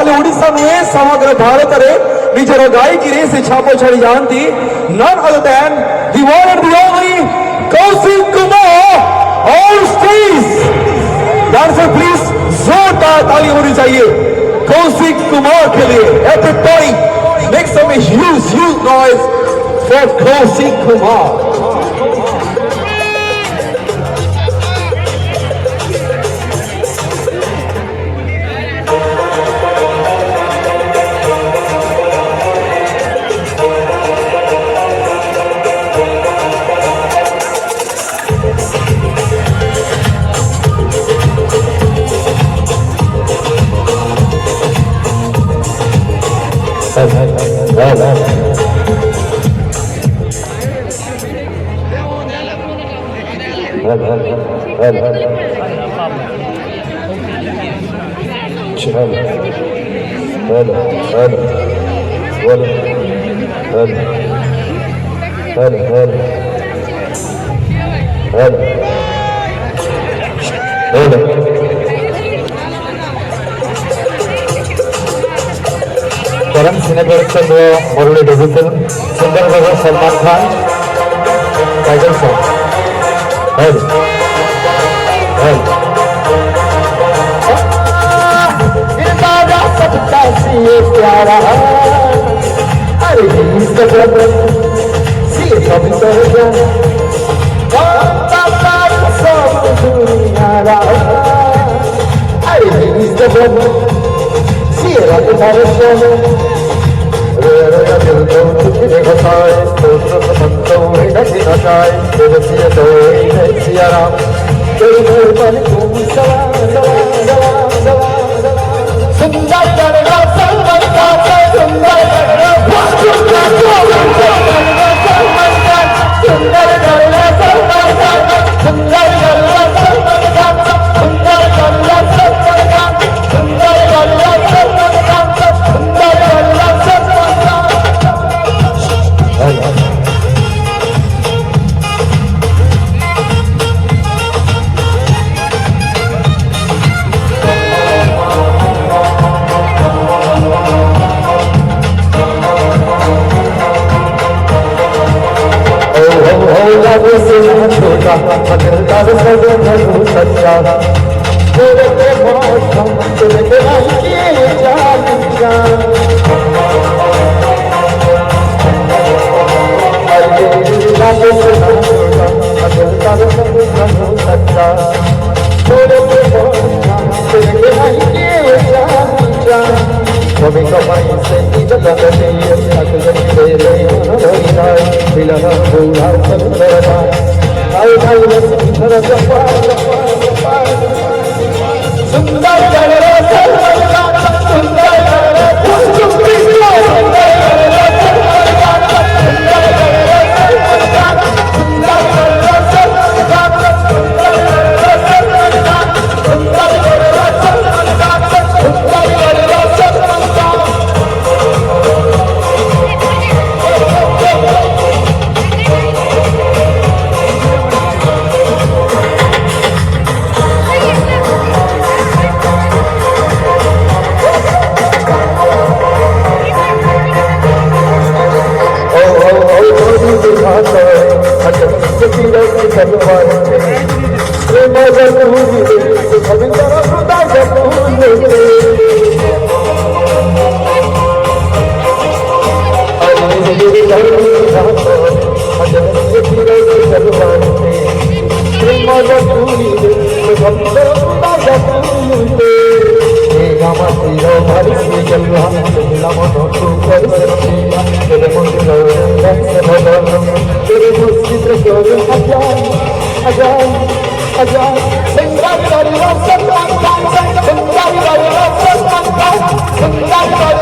खाली ओडिशा नुहे समग्र भारत रे निजर गायकी रे से छापो छाड़ी जानती none other than the one and the only Kaushik Kumar on stage. Dancer please जोरदार ताली होनी चाहिए कौशिक कुमार के लिए. Everybody make some huge noise for Kaushik Kumar. Karan cine production Murali digital Sundar Baba Salman Khan tiger song सबका सीए प्यारा अरे इसका सीए सब सब दुनिया अरे इसका सीए रब Sundar